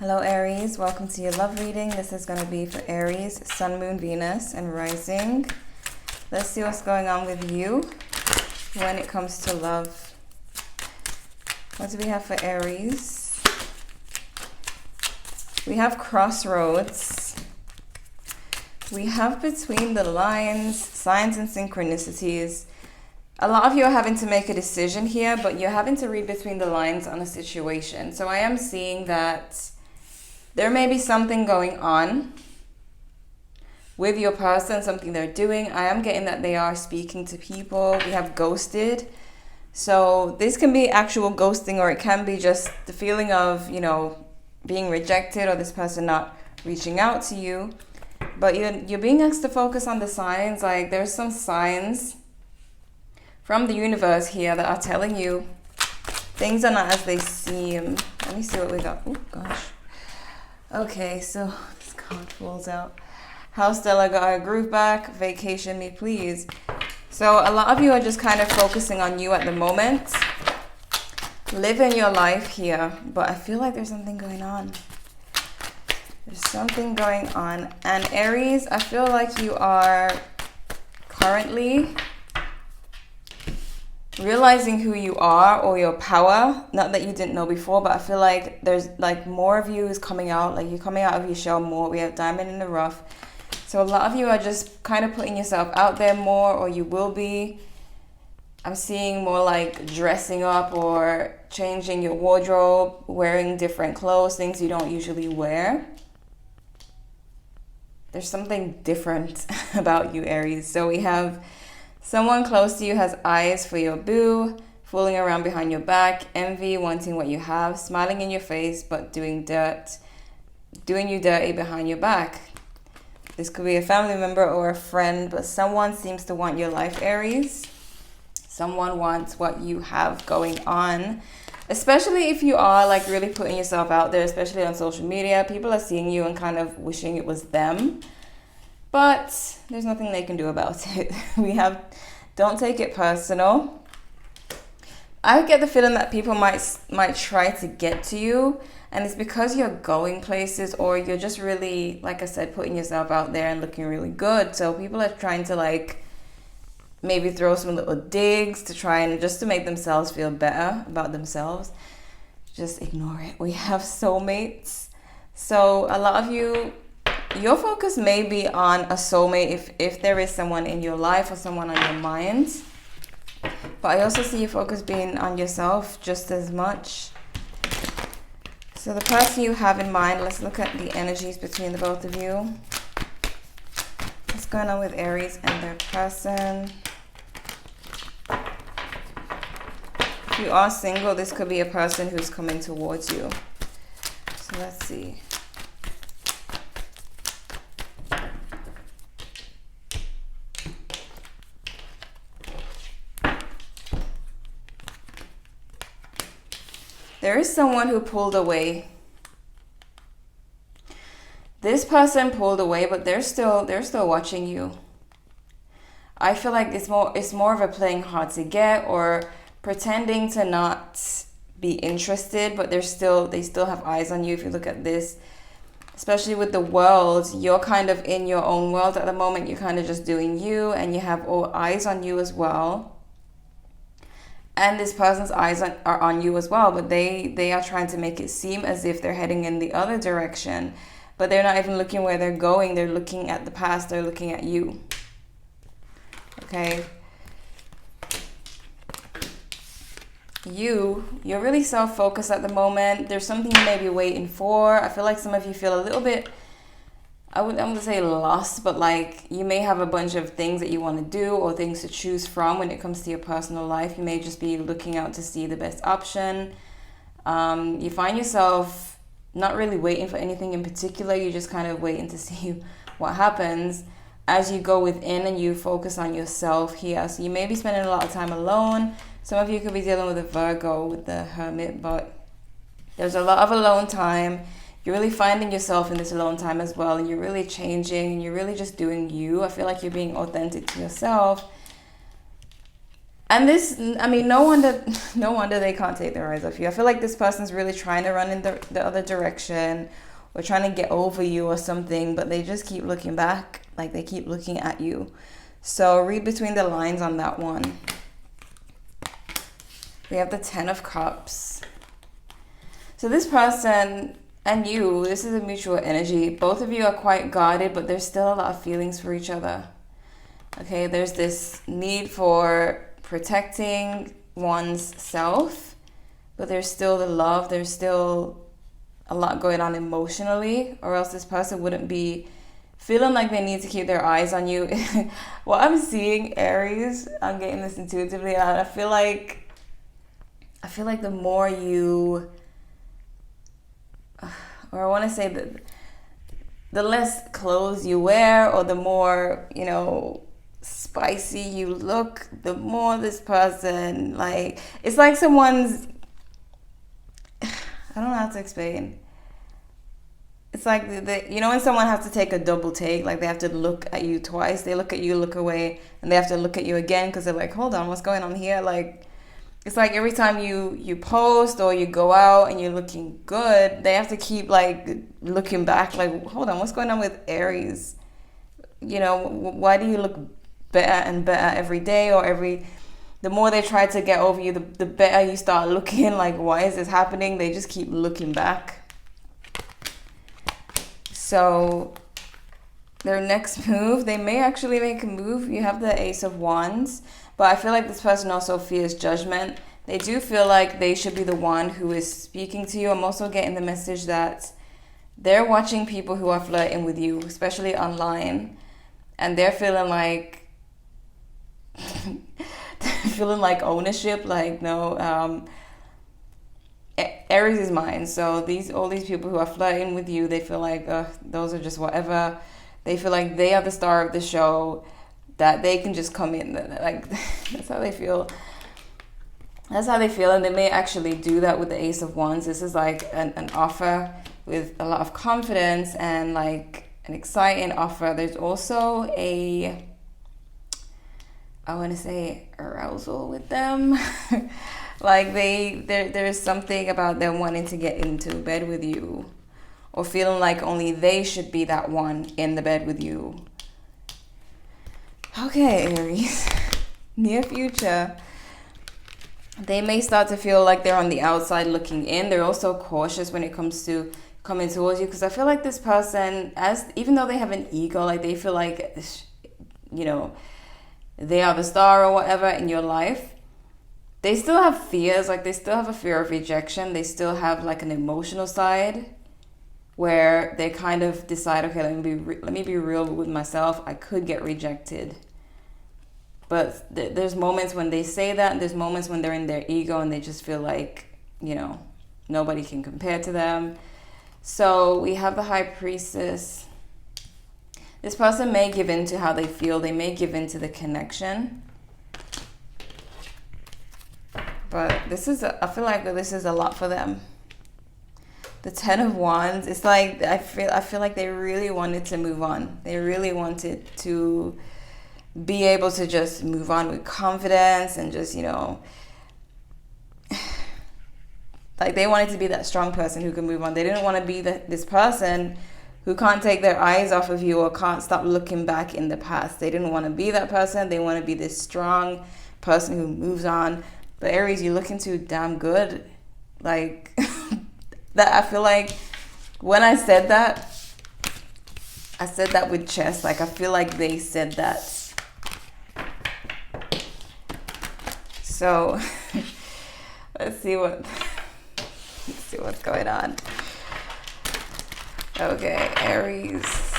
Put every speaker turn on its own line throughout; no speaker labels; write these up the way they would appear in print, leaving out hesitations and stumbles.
Hello Aries, welcome to your love reading. This is going to be for Aries, Sun, Moon, Venus, and Rising. Let's see what's going on with you when it comes to love. What do we have for Aries? We have Crossroads. We have Between the Lines, Signs and Synchronicities. A lot of you are having to make a decision here, but you're having to read between the lines on a situation. So I am seeing that there may be something going on with your person, something they're doing. I am getting that they are speaking to people. We have ghosted. So this can be actual ghosting, or it can be just the feeling of, being rejected, or this person not reaching out to you. But you're being asked to focus on the signs. Like, there's some signs from the universe here that are telling you things are not as they seem. Let me see what we got. Oh gosh. Okay, so this card falls out. House Stella got her groove back. Vacation me, please. So a lot of you are just kind of focusing on you at the moment. Living your life here. But I feel like there's something going on. There's something going on. And Aries, I feel like you are currently realizing who you are, or your power. Not that you didn't know before, but I feel like there's like more of you is coming out. Like, you're coming out of your shell more. We have Diamond in the Rough. So a lot of you are just kind of putting yourself out there more, or you will be. I'm seeing more like dressing up or changing your wardrobe, wearing different clothes, things you don't usually wear. There's something different about you, Aries. So we have someone close to you has eyes for your boo, fooling around behind your back, envy, wanting what you have, smiling in your face, but doing you dirty behind your back. This could be a family member or a friend, but someone seems to want your life, Aries. Someone wants what you have going on, especially if you are like really putting yourself out there, especially on social media. People are seeing you and kind of wishing it was them. But there's nothing they can do about it. We have, don't take it personal. I get the feeling that people might try to get to you, and it's because you're going places, or you're just really, like I said, putting yourself out there and looking really good. So people are trying to like maybe throw some little digs to try and just to make themselves feel better about themselves. Just ignore it. We have soulmates. So a lot of you, your focus may be on a soulmate if there is someone in your life or someone on your mind. But I also see your focus being on yourself just as much. So the person you have in mind, let's look at the energies between the both of you. What's going on with Aries and their person? If you are single, this could be a person who's coming towards you. So let's see. There is someone who pulled away. This person pulled away, but they're still watching you. I feel like it's more of a playing hard to get, or pretending to not be interested, but they still have eyes on you. If you look at this, especially with the world, you're kind of in your own world at the moment. You're kind of just doing you, and you have all eyes on you as well. And this person's eyes are on you as well, but they are trying to make it seem as if they're heading in the other direction. But they're not even looking where they're going. They're looking at the past. They're looking at you. Okay. You're really self-focused at the moment. There's something you may be waiting for. I feel like some of you feel a little bit, I'm going to say lost, but like you may have a bunch of things that you want to do, or things to choose from when it comes to your personal life. You may just be looking out to see the best option. You find yourself not really waiting for anything in particular. You're just kind of waiting to see what happens as you go within and you focus on yourself here. So you may be spending a lot of time alone. Some of you could be dealing with a Virgo, with the Hermit, but there's a lot of alone time. You're really finding yourself in this alone time as well, and you're really changing, and you're really just doing you. I feel like you're being authentic to yourself. And this, I mean, no wonder they can't take their eyes off you. I feel like this person's really trying to run in the other direction, or trying to get over you or something, but they just keep looking back, like they keep looking at you. So read between the lines on that one. We have the Ten of Cups. So this person and you, this is a mutual energy. Both of you are quite guarded, but there's still a lot of feelings for each other. Okay, there's this need for protecting one's self, but there's still the love. There's still a lot going on emotionally, or else this person wouldn't be feeling like they need to keep their eyes on you. What I'm seeing, Aries, I'm getting this intuitively, and I feel like the more you, or I want to say that the less clothes you wear, or the more, you know, spicy you look, the more this person, like, it's like someone's, I don't know how to explain. It's like, you know when someone has to take a double take, like they have to look at you twice. They look at you, look away, and they have to look at you again because they're like, hold on, what's going on here? Like, it's like every time you post or you go out and you're looking good, they have to keep like looking back, like, hold on, what's going on with Aries? You know, why do you look better and better every day, or the more they try to get over you, the better you start looking. Like, why is this happening? They just keep looking back. So their next move, they may actually make a move. You have the Ace of Wands, but I feel like this person also fears judgment. They do feel like they should be the one who is speaking to you. I'm also getting the message that they're watching people who are flirting with you, especially online, and they're feeling like ownership, like, no, Aries is mine. So all these people who are flirting with you, they feel like those are just whatever. They feel like they are the star of the show, that they can just come in, like that's how they feel. That's how they feel, and they may actually do that with the Ace of Wands. This is like an offer with a lot of confidence and like an exciting offer. There's also I want to say arousal with them. Like there's something about them wanting to get into bed with you, or feeling like only they should be that one in the bed with you. Okay, Aries. Near future, they may start to feel like they're on the outside looking in. They're also cautious when it comes to coming towards you, because I feel like this person, even though they have an ego, like they feel like, you know, they are the star or whatever in your life, they still have fears. Like they still have a fear of rejection. They still have like an emotional side where they kind of decide, okay, let me be real with myself. I could get rejected. But there's moments when they say that, and there's moments when they're in their ego and they just feel like, you know, nobody can compare to them. So we have the High Priestess. This person may give in to how they feel. They may give in to the connection. But I feel like this is a lot for them. The Ten of Wands, it's like, I feel like they really wanted to move on. They really wanted to be able to just move on with confidence and just, you know, like they wanted to be that strong person who can move on. They didn't want to be this person who can't take their eyes off of you or can't stop looking back in the past. They didn't want to be that person. They want to be this strong person who moves on. But Aries, you're looking too damn good. Like, that I feel like when I said that with chest. Like, I feel like they said that. So, let's see what's going on. Okay, Aries.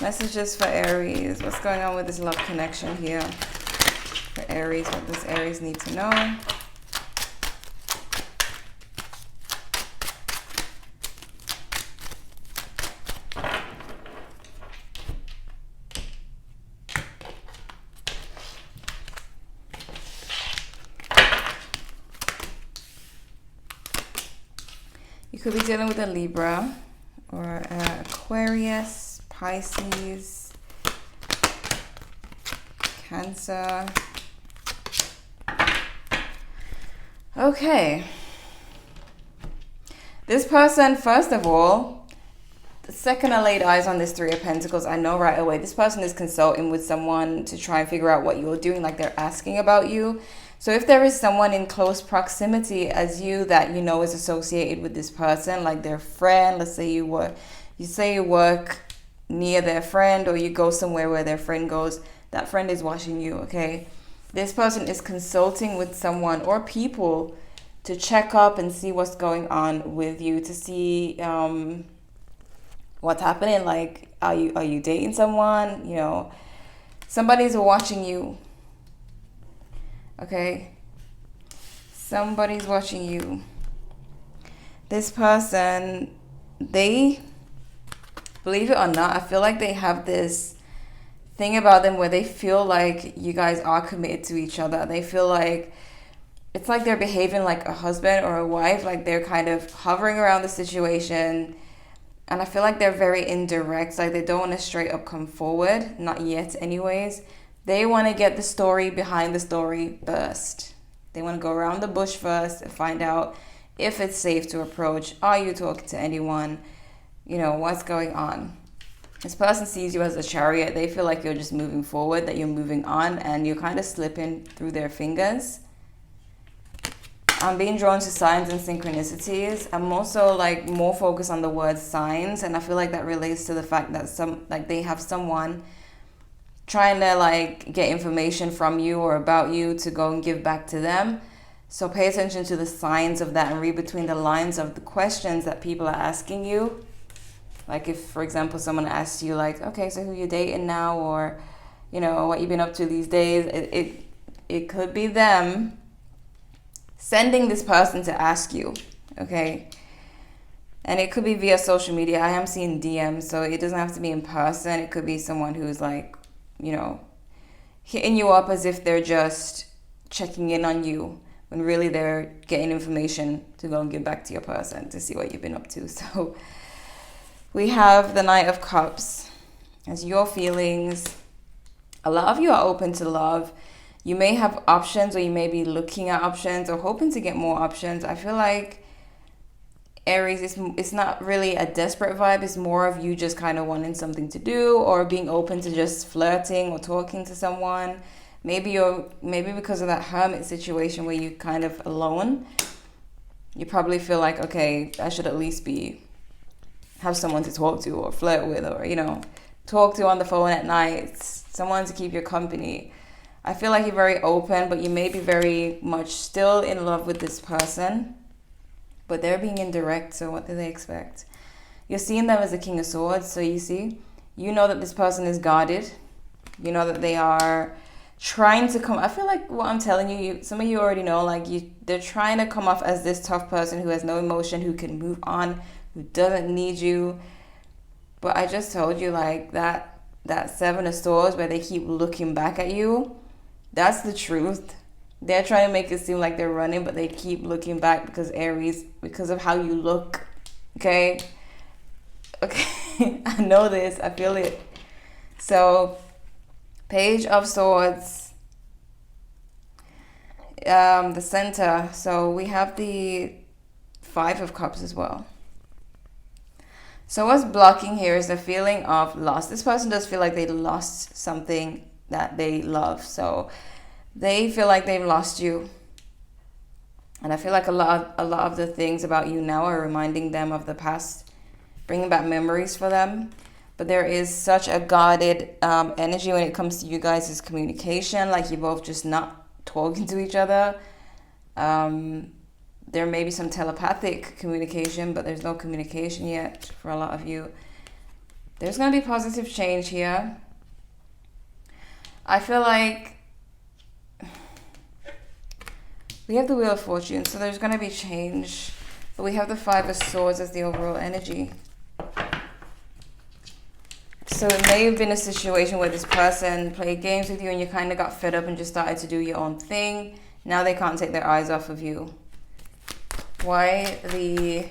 Messages for Aries. What's going on with this love connection here? For Aries, what does Aries need to know? You could be dealing with a Libra or Aquarius, Pisces. Cancer. Okay. This person, first of all, the second I laid eyes on this Three of Pentacles, I know right away this person is consulting with someone to try and figure out what you're doing, like they're asking about you. So if there is someone in close proximity as you that you know is associated with this person, like their friend, let's say you work near their friend, or you go somewhere where their friend goes, that friend is watching you, okay? This person is consulting with someone or people to check up and see what's going on with you, to see what's happening. Like, are you dating someone? You know, somebody's watching you. Okay? Somebody's watching you. This person, they, believe it or not, I feel like they have this thing about them where they feel like you guys are committed to each other. They feel like it's like they're behaving like a husband or a wife, like they're kind of hovering around the situation. And I feel like they're very indirect, like they don't want to straight up come forward, not yet anyways. They want to get the story behind the story first. They want to go around the bush first and find out if it's safe to approach. Are you talking to anyone? You know, what's going on? This person sees you as a chariot. They feel like you're just moving forward, that you're moving on, and you're kind of slipping through their fingers. I'm being drawn to signs and synchronicities. I'm also like more focused on the word signs, and I feel like that relates to the fact that they have someone trying to like get information from you or about you to go and give back to them. So pay attention to the signs of that and read between the lines of the questions that people are asking you. Like if, for example, someone asks you like, okay, so who you dating now, or, you know, what you've been up to these days, it could be them sending this person to ask you, okay? And it could be via social media. I am seeing DMs, so it doesn't have to be in person. It could be someone who's like, you know, hitting you up as if they're just checking in on you, when really they're getting information to go and give back to your person to see what you've been up to. So we have the Knight of Cups as your feelings. A lot of you are open to love. You may have options, or you may be looking at options or hoping to get more options. I feel like Aries, it's not really a desperate vibe. It's more of you just kind of wanting something to do, or being open to just flirting or talking to someone. Maybe because of that hermit situation where you're kind of alone, you probably feel like, okay, I should at least have someone to talk to or flirt with, or, you know, talk to on the phone at night, someone to keep your company. I feel like you're very open, but you may be very much still in love with this person, but they're being indirect, so what do they expect? You're seeing them as the King of Swords, so you know that this person is guarded. You know that they are trying to come. I feel like what I'm telling you, some of you already know, like they're trying to come off as this tough person who has no emotion, who can move on, who doesn't need you. But I just told you, like, that Seven of Swords where they keep looking back at you, that's the truth. They're trying to make it seem like they're running, but they keep looking back because Aries, because of how you look. Okay, I know this, I feel it. So Page of Swords, the center. So we have the Five of Cups as well. So what's blocking here is the feeling of loss. This person does feel like they lost something that they love. So they feel like they've lost you. And I feel like a lot of the things about you now are reminding them of the past, bringing back memories for them. But there is such a guarded energy when it comes to you guys' communication. Like you're both just not talking to each other. There may be some telepathic communication, but there's no communication yet for a lot of you. There's going to be positive change here. I feel like we have the Wheel of Fortune, so there's going to be change. But we have the Five of Swords as the overall energy. So it may have been a situation where this person played games with you and you kind of got fed up and just started to do your own thing. Now they can't take their eyes off of you. Why the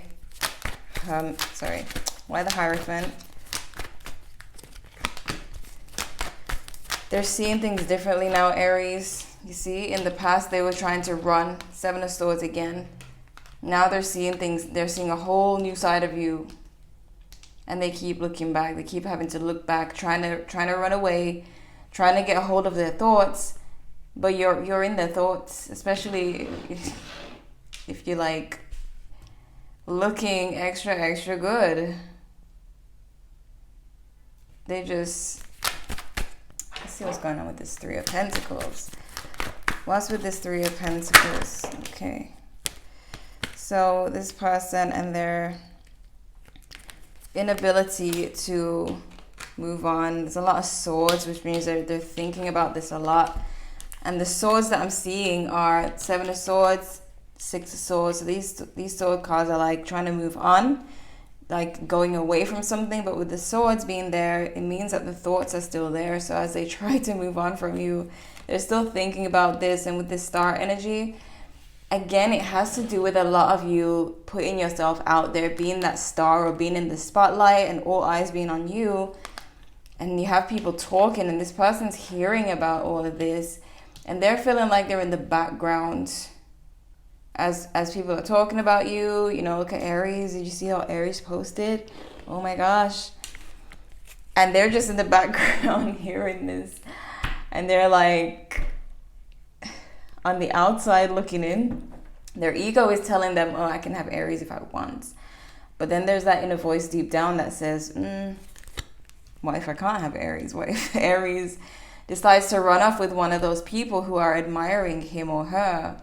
Hierophant? They're seeing things differently now, Aries. You see, in the past they were trying to run. Seven of Swords again. Now they're seeing things, they're seeing a whole new side of you. And they keep looking back. They keep having to look back, trying to run away, trying to get a hold of their thoughts. But you're in their thoughts, especially if you're like looking extra good. They just, let's see what's going on with this Three of Pentacles. What's with this Three of Pentacles? Okay. So this person and their inability to move on. There's a lot of swords, which means they're thinking about this a lot. And the swords that I'm seeing are Seven of Swords, Six of Swords. So these sword cards are like trying to move on, like going away from something. But with the swords being there, it means that the thoughts are still there. So as they try to move on from you, they're still thinking about this. And with this star energy, again, it has to do with a lot of you putting yourself out there, being that star or being in the spotlight and all eyes being on you. And you have people talking and this person's hearing about all of this. And they're feeling like they're in the background as people are talking about you. You know, look at Aries. Did you see how Aries posted? Oh my gosh. And they're just in the background hearing this. And they're like on the outside looking in. Their ego is telling them, oh, I can have Aries if I want. But then there's that inner voice deep down that says, what if I can't have Aries? What if Aries decides to run off with one of those people who are admiring him or her?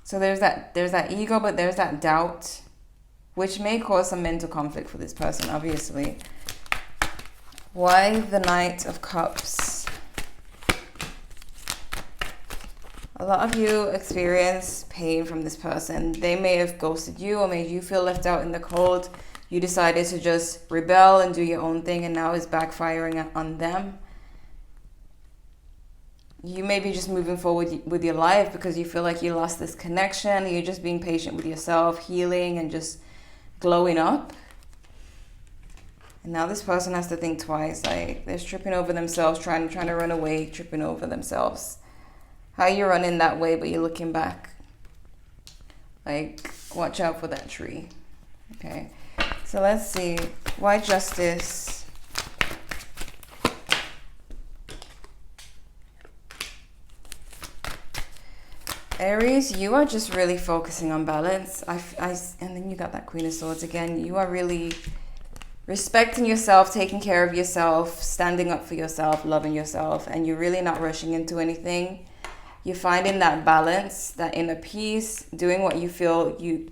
So there's that ego, but there's that doubt, which may cause some mental conflict for this person, obviously. Why the Knight of Cups? A lot of you experience pain from this person. They may have ghosted you or made you feel left out in the cold. You decided to just rebel and do your own thing, and now it's backfiring on them. You may be just moving forward with your life because you feel like you lost this connection. You're just being patient with yourself, healing and just glowing up. And now this person has to think twice. Like they're tripping over themselves, trying to run away, tripping over themselves. How you running that way, but you're looking back. Like, watch out for that tree. Okay. So let's see. Why Justice? Aries, you are just really focusing on balance. And then you got that Queen of Swords again. You are really respecting yourself, taking care of yourself, standing up for yourself, loving yourself, and you're really not rushing into anything. You're finding that balance, that inner peace, doing what you feel you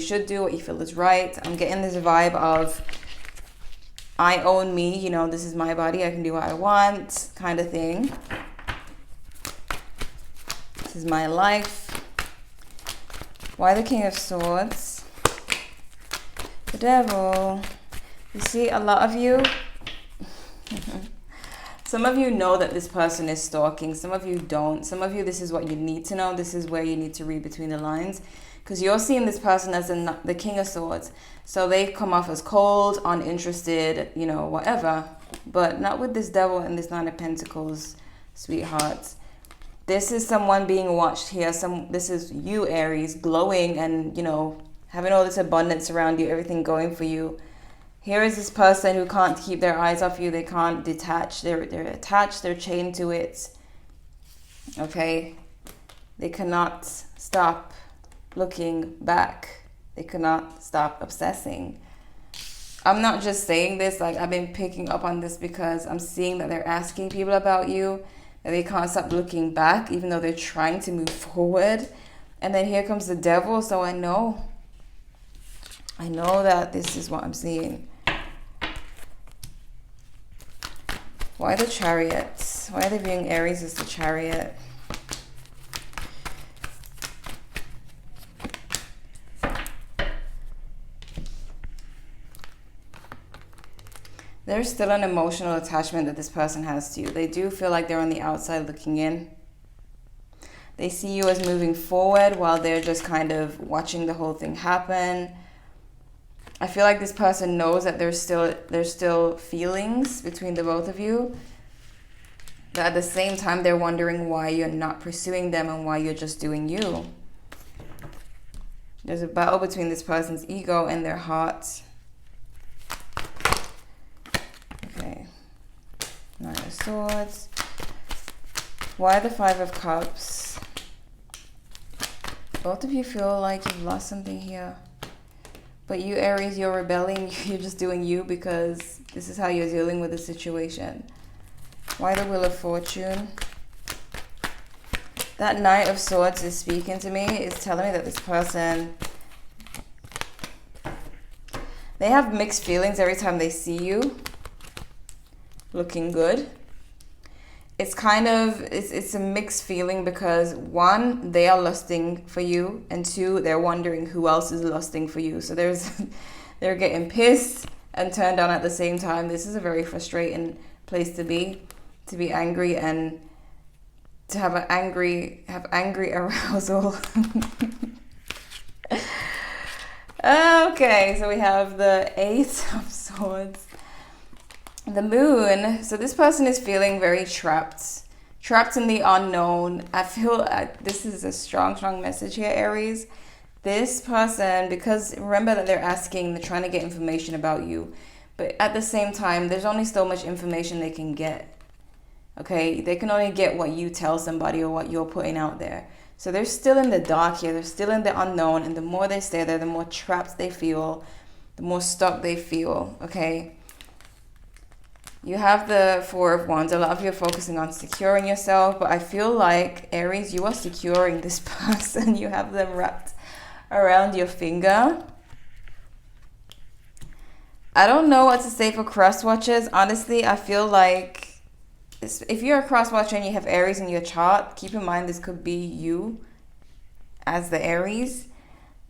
should do, what you feel is right. I'm getting this vibe of I own me, you know, this is my body, I can do what I want, kind of thing. This is my life. Why the King of Swords? The Devil. You see, a lot of you, some of you know that this person is stalking. Some of you don't. Some of you, this is what you need to know. This is where you need to read between the lines. Because you're seeing this person as the King of Swords. So they come off as cold, uninterested, you know, whatever. But not with this Devil and this Nine of Pentacles, sweetheart. This is someone being watched here. This is you, Aries, glowing and, you know, having all this abundance around you, everything going for you. Here is this person who can't keep their eyes off you. They can't detach. They're attached. They're chained to it. Okay? They cannot stop looking back. They cannot stop obsessing. I'm not just saying this. Like, I've been picking up on this because I'm seeing that they're asking people about you. That they can't stop looking back, even though they're trying to move forward. And then here comes the Devil. So I know that this is what I'm seeing. Why the Chariot? Why are they viewing Aries as the Chariot? There's still an emotional attachment that this person has to you. They do feel like they're on the outside looking in. They see you as moving forward while they're just kind of watching the whole thing happen. I feel like this person knows that there's still feelings between the both of you. But at the same time, they're wondering why you're not pursuing them and why you're just doing you. There's a battle between this person's ego and their heart. Okay. Nine of Swords. Why the Five of Cups? Both of you feel like you've lost something here. But you, Aries, you're rebelling. You're just doing you because this is how you're dealing with the situation. Why the Wheel of Fortune? That Knight of Swords is speaking to me. It's telling me that this person, they have mixed feelings every time they see you looking good. It's kind of, it's a mixed feeling because one, they are lusting for you, and two, they're wondering who else is lusting for you. So they're getting pissed and turned on at the same time. This is a very frustrating place to be angry and to have angry arousal. Okay, so we have the Eight of Swords. The Moon. So this person is feeling very trapped in the unknown. I feel this is a strong message here, Aries. This person, because remember that they're trying to get information about you, but at the same time, there's only so much information they can get. Okay, they can only get what you tell somebody or what you're putting out there. So they're still in the dark here. They're still in the unknown, and the more they stay there, the more trapped they feel, the more stuck they feel. Okay. You have the Four of Wands. A lot of you are focusing on securing yourself, but I feel like, Aries, you are securing this person. You have them wrapped around your finger. I don't know what to say for cross watchers. Honestly, I feel like if you're a cross watcher and you have Aries in your chart, keep in mind this could be you as the Aries.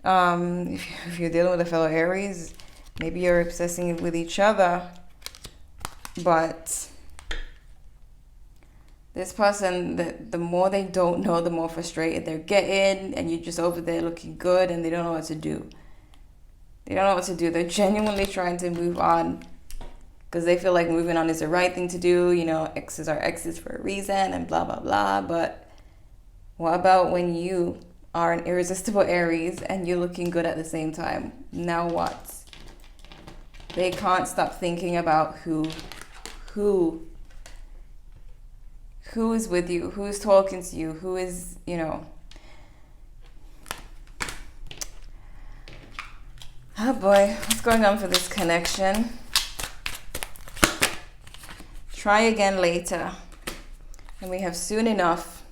If you're dealing with a fellow Aries, maybe you're obsessing with each other. But this person, the more they don't know, the more frustrated they're getting, and you're just over there looking good and they don't know what to do. They're genuinely trying to move on because they feel like moving on is the right thing to do. You know, exes are exes for a reason and blah, blah, blah. But what about when you are an irresistible Aries and you're looking good at the same time? Now what? They can't stop thinking about who is with you, who is talking to you, who is, you know. Oh boy, what's going on for this connection? Try again later. And we have soon enough.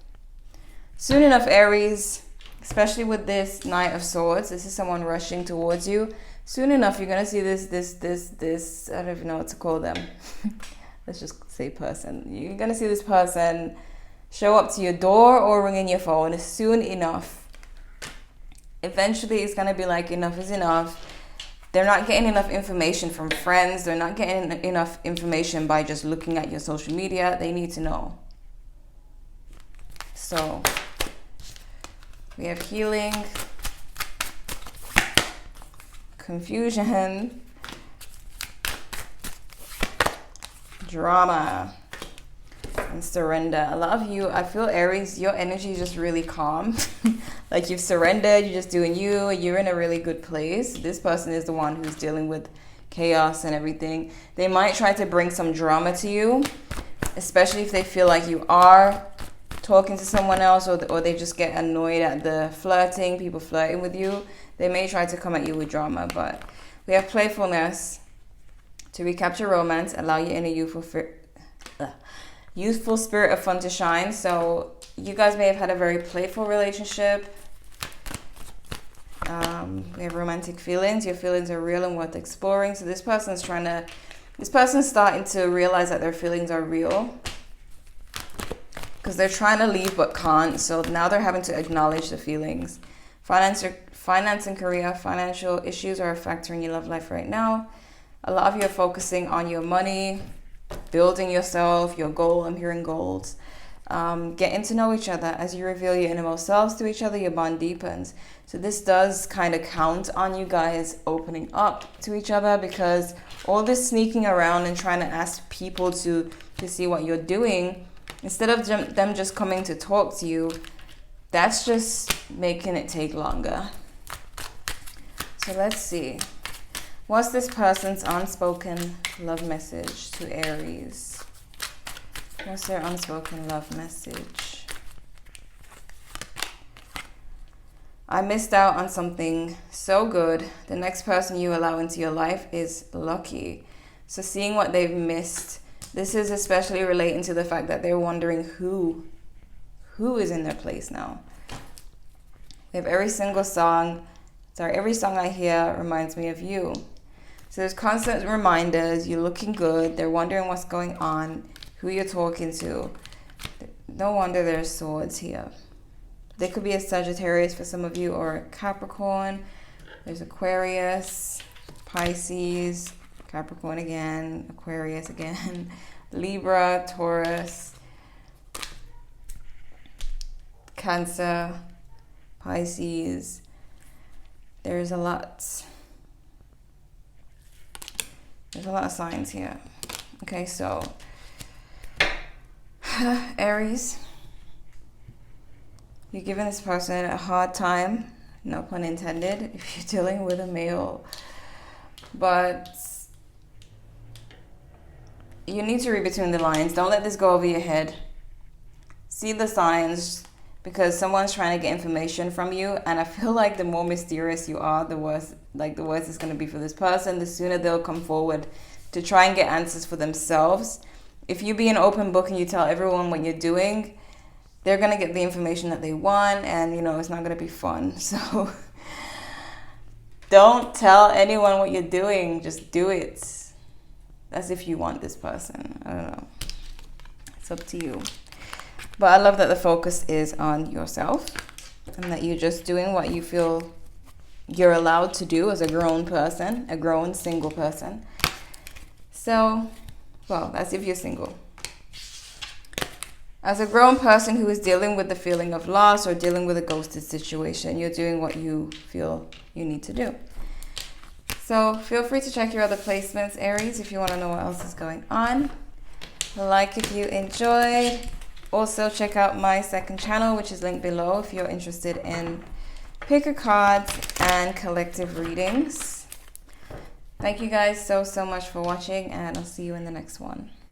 Soon enough, Aries, especially with this Knight of Swords. This is someone rushing towards you. Soon enough, you're going to see this, I don't even know what to call them. Let's just say person. You're going to see this person show up to your door or ring in your phone soon enough. Eventually, it's going to be like, enough is enough. They're not getting enough information from friends. They're not getting enough information by just looking at your social media. They need to know. So, we have healing, confusion, drama, and surrender. A lot of you, I feel, Aries, your energy is just really calm. Like you've surrendered, you're just doing you, you're in a really good place. This person is the one who's dealing with chaos and everything. They might try to bring some drama to you, especially if they feel like you are talking to someone else, or they just get annoyed at the flirting, people flirting with you. They may try to come at you with drama, but we have playfulness. To recapture romance, allow your inner youthful spirit of fun to shine. So you guys may have had a very playful relationship. We have romantic feelings. Your feelings are real and worth exploring. So this person's starting to realize that their feelings are real, because they're trying to leave but can't. So now they're having to acknowledge the feelings. Finance and career, financial issues are a factor in your love life right now. A lot of you are focusing on your money, building yourself, your goal. I'm hearing goals. Getting to know each other. As you reveal your innermost selves to each other, your bond deepens. So this does kind of count on you guys opening up to each other, because all this sneaking around and trying to ask people to see what you're doing, Instead of them just coming to talk to you, that's just making it take longer. So let's see. What's this person's unspoken love message to Aries? What's their unspoken love message? I missed out on something so good. The next person you allow into your life is lucky. So seeing what they've missed, this is especially relating to the fact that they're wondering who is in their place now. We have every song I hear reminds me of you. So there's constant reminders, you're looking good, they're wondering what's going on, who you're talking to. No wonder there's swords here. There could be a Sagittarius for some of you, or a Capricorn. There's Aquarius, Pisces, Capricorn again, Aquarius again, Libra, Taurus, Cancer, Pisces. There's a lot of signs here. Okay, so Aries, you're giving this person a hard time, no pun intended, if you're dealing with a male. But you need to read between the lines. Don't let this go over your head. See the signs, because someone's trying to get information from you, and I feel like the more mysterious you are, the worse it's going to be for this person. The sooner they'll come forward to try and get answers for themselves. If you be an open book and you tell everyone what you're doing, they're going to get the information that they want, and it's not going to be fun. So don't tell anyone what you're doing, just do it. That's if you want this person. I don't know, it's up to you. But I love that the focus is on yourself, and that you're just doing what you feel you're allowed to do as a grown person, a grown single person. So, well, that's if you're single. As a grown person who is dealing with the feeling of loss or dealing with a ghosted situation, you're doing what you feel you need to do. So feel free to check your other placements, Aries, if you want to know what else is going on. Like if you enjoyed. Also check out my second channel, which is linked below, if you're interested in picker cards and collective readings. Thank you guys so much for watching, and I'll see you in the next one.